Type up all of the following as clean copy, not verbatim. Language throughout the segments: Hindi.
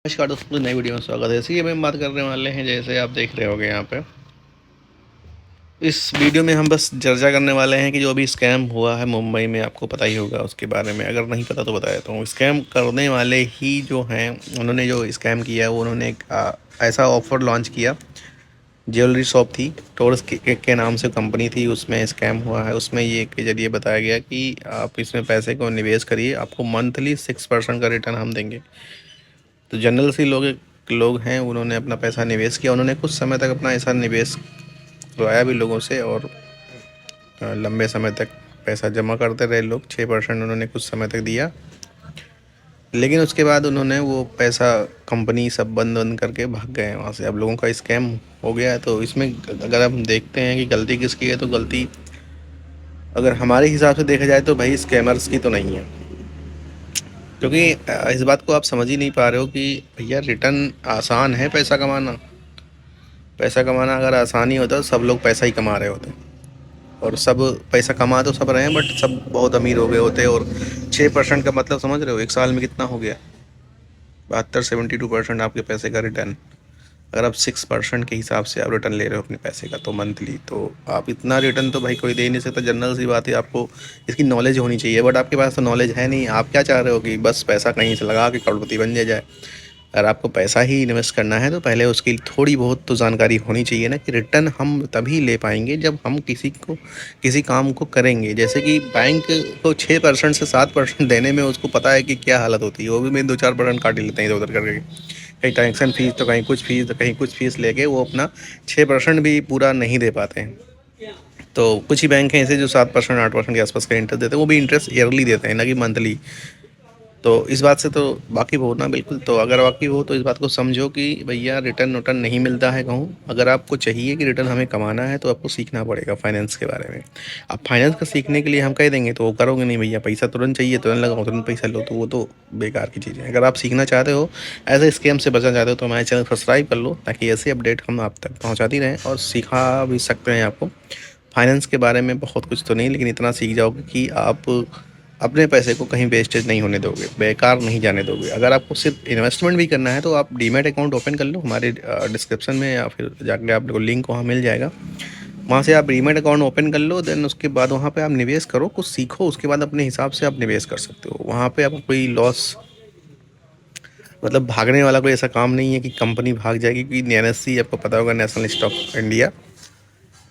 नमस्कार दोस्तों, नई वीडियो में स्वागत है। इसी में हम बात करने वाले हैं, जैसे आप देख रहे होंगे यहाँ पे इस वीडियो में हम बस चर्चा करने वाले हैं कि जो अभी स्कैम हुआ है मुंबई में, आपको पता ही होगा उसके बारे में। अगर नहीं पता तो बता देता हूँ। स्कैम करने वाले ही जो हैं, उन्होंने जो स्कैम किया वो उन्होंने एक ऐसा ऑफ़र लॉन्च किया। ज्वेलरी शॉप थी, टोर्स के नाम से कंपनी थी, उसमें स्कैम हुआ है। उसमें ये के जरिए बताया गया कि आप इसमें पैसे को निवेश करिए, आपको मंथली 6% का रिटर्न हम देंगे। तो जनरल सी लोग हैं, उन्होंने अपना पैसा निवेश किया। उन्होंने कुछ समय तक अपना ऐसा निवेश करवाया भी लोगों से, और लंबे समय तक पैसा जमा करते रहे लोग। 6% उन्होंने कुछ समय तक दिया, लेकिन उसके बाद उन्होंने वो पैसा, कंपनी सब बंद बंद करके भाग गए हैं वहाँ से। अब लोगों का स्कैम हो गया है। तो इसमें अगर हम देखते हैं कि गलती किसकी है, तो गलती अगर हमारे हिसाब से देखा जाए तो भाई स्कैमर्स की तो नहीं है। क्योंकि इस बात को आप समझ ही नहीं पा रहे हो कि भैया रिटर्न आसान है पैसा कमाना। पैसा कमाना अगर आसानी होता तो सब लोग पैसा ही कमा रहे होते, और सब पैसा कमा तो सब रहे हैं, बट सब बहुत अमीर हो गए होते। और 6% का मतलब समझ रहे हो, एक साल में कितना हो गया? 72-72% आपके पैसे का रिटर्न। अगर आप 6% के हिसाब से आप रिटर्न ले रहे हो अपने पैसे का, तो मंथली, तो आप इतना रिटर्न तो भाई कोई दे ही नहीं सकता। जनरल सी बात है, आपको इसकी नॉलेज होनी चाहिए, बट आपके पास तो नॉलेज है नहीं। आप क्या चाह रहे हो कि बस पैसा कहीं से लगा के करोड़पति बन जाए। अगर आपको पैसा ही इन्वेस्ट करना है तो पहले उसकी थोड़ी बहुत तो जानकारी होनी चाहिए ना, कि रिटर्न हम तभी ले पाएंगे जब हम किसी काम को करेंगे। जैसे कि बैंक को 6% से 7% देने में उसको पता है कि क्या हालत होती है, वो भी में 2-4% काट ही लेते हैं इधर उधर करके। कहीं ट्रांजेक्शन फीस तो कहीं कुछ फीस तो कहीं कुछ फीस लेके वो अपना 6% भी पूरा नहीं दे पाते हैं। तो कुछ ही बैंक हैं ऐसे जो 7% 8% के आसपास का इंटरेस्ट देते हैं, वो भी इंटरेस्ट ईयरली देते हैं ना कि मंथली। तो इस बात से तो वाकिफ़ हो ना, बिल्कुल। तो अगर वाकिफ़ हो तो इस बात को समझो कि भैया रिटर्न वटर्न नहीं मिलता है कहूँ। अगर आपको चाहिए कि रिटर्न हमें कमाना है तो आपको सीखना पड़ेगा फाइनेंस के बारे में। अब फाइनेंस का सीखने के लिए हम कह देंगे तो वो करोगे नहीं। भैया पैसा तुरंत चाहिए, तुरंत लगाओ, तुरंत पैसा लो, तो वो तो बेकार की चीज़ है। अगर आप सीखना चाहते हो, ऐसे स्कैम से बचना चाहते हो, तो हमारे चैनल सब्सक्राइब कर लो, ताकि ऐसे अपडेट हम आप तक पहुँचाती रहें। और सिखा भी सकते हैं आपको फाइनेंस के बारे में, बहुत कुछ तो नहीं, लेकिन इतना सीख जाओगे कि आप अपने पैसे को कहीं वेस्टेज नहीं होने दोगे, बेकार नहीं जाने दोगे। अगर आपको सिर्फ इन्वेस्टमेंट भी करना है तो आप डीमैट अकाउंट ओपन कर लो हमारे डिस्क्रिप्शन में, या फिर जाके आपको लिंक वहाँ मिल जाएगा। वहाँ से आप डीमैट अकाउंट ओपन कर लो। देन उसके बाद वहाँ पे आप निवेश करो, कुछ सीखो, उसके बाद अपने हिसाब से आप निवेश कर सकते हो। वहाँ पे आपको कोई लॉस, मतलब भागने वाला कोई ऐसा काम नहीं है कि कंपनी भाग जाएगी। क्योंकि एनएससी आपको पता होगा, नेशनल स्टॉक इंडिया,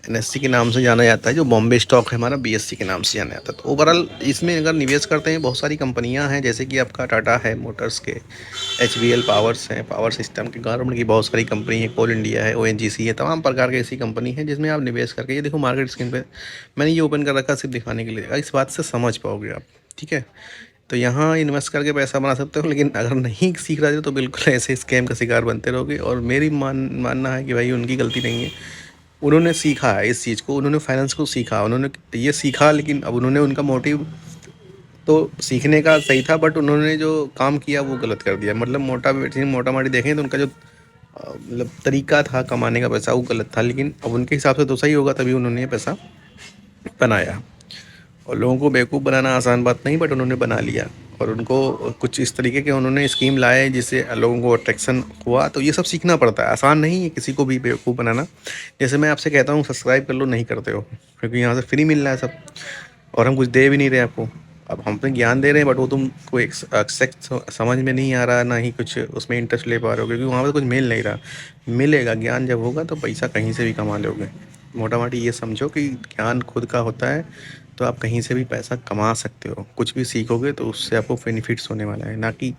एनएससी के नाम से जाना जाता है। जो बॉम्बे स्टॉक है हमारा, बीएससी के नाम से जाना जाता है। तो ओवरऑल इसमें अगर निवेश करते हैं, बहुत सारी कंपनियां हैं, जैसे कि आपका टाटा है मोटर्स के, एचबीएल पावर्स हैं, पावर सिस्टम की, गवर्नमेंट की बहुत सारी कंपनी है, कोल इंडिया है, ओएनजीसी है, तमाम प्रकार की ऐसी कंपनी है जिसमें आप निवेश करके, ये देखो मार्केट स्क्रीन पे मैंने ये ओपन कर रखा सिर्फ दिखाने के लिए, इस बात से समझ पाओगे आप। ठीक है, तो यहाँ इन्वेस्ट करके पैसा बना सकते हो। लेकिन अगर नहीं सीख रहे हो तो बिल्कुल ऐसे स्कैम का शिकार बनते रहोगे। और मेरी मानना है कि भाई उनकी गलती नहीं है। उन्होंने सीखा है इस चीज़ को, उन्होंने फाइनेंस को सीखा, उन्होंने ये सीखा, लेकिन अब उन्होंने, उनका मोटिव तो सीखने का सही था, बट उन्होंने जो काम किया वो गलत कर दिया। मतलब मोटा माटी देखें तो उनका जो मतलब तरीका था कमाने का पैसा, वो गलत था। लेकिन अब उनके हिसाब से तो सही होगा, तभी उन्होंने ये पैसा बनाया। और लोगों को बेवकूफ़ बनाना आसान बात नहीं, बट उन्होंने बना लिया। और उनको कुछ इस तरीके के उन्होंने स्कीम लाए जिससे लोगों को अट्रैक्शन हुआ। तो ये सब सीखना पड़ता है, आसान नहीं है किसी को भी बेवकूफ़ बनाना। जैसे मैं आपसे कहता हूँ सब्सक्राइब कर लो, नहीं करते हो, क्योंकि यहाँ से फ्री मिल रहा है सब, और हम कुछ दे भी नहीं रहे आपको। अब हम अपने ज्ञान दे रहे हैं, बट वो तुमको एक्सेक्ट समझ में नहीं आ रहा, ना ही कुछ उसमें इंटरेस्ट ले पा रहे हो, क्योंकि वहाँ पर कुछ मिल नहीं रहा। मिलेगा ज्ञान जब होगा तो पैसा कहीं से भी कमा लोगे। मोटा मोटी ये समझो कि ज्ञान खुद का होता है, तो आप कहीं से भी पैसा कमा सकते हो। कुछ भी सीखोगे तो उससे आपको बेनिफिट्स होने वाला है, ना कि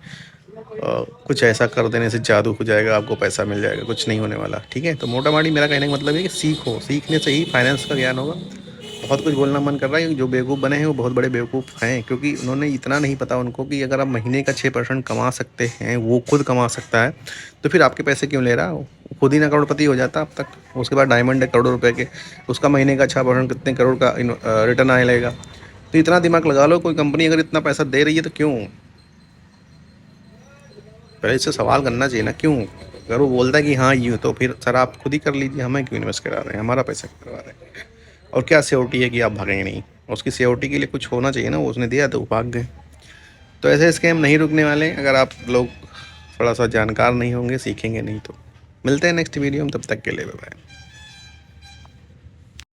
कुछ ऐसा कर देने से जादू हो जाएगा, आपको पैसा मिल जाएगा। कुछ नहीं होने वाला। ठीक है, तो मोटा मोटी मेरा कहने का मतलब है कि सीखो, सीखने से ही फाइनेंस का ज्ञान होगा। बहुत कुछ बोलना मन कर रहा है, जो बेवकूफ़ बने हैं वो बहुत बड़े बेवकूफ़ हैं, क्योंकि उन्होंने इतना नहीं पता उनको कि अगर आप महीने का 6% कमा सकते हैं, वो खुद कमा सकता है, तो फिर आपके पैसे क्यों ले रहा है वो? खुद ही ना करोड़पति हो जाता अब तक। उसके बाद डायमंड है करोड़ों रुपए के, उसका महीने का 6% कितने करोड़ का रिटर्न आने लगेगा। तो इतना दिमाग लगा लो, कोई कंपनी अगर इतना पैसा दे रही है तो क्यों? पहले इससे सवाल करना चाहिए ना, क्यों? अगर वो बोलता है कि हाँ यूँ, तो फिर सर आप खुद ही कर लीजिए, हमें क्यों इन्वेस्ट करा रहे हैं, हमारा पैसा क्यों करवा रहे हैं? और क्या सिक्योरिटी है कि आप भागेंगे नहीं? उसकी सिक्योरिटी के लिए कुछ होना चाहिए ना, वो उसने दिया तो वो भाग गए। तो ऐसे स्कैम नहीं रुकने वाले। अगर आप लोग थोड़ा सा जानकार नहीं होंगे, सीखेंगे नहीं तो। मिलते हैं नेक्स्ट वीडियो में, तब तक के लिए बाय बाय।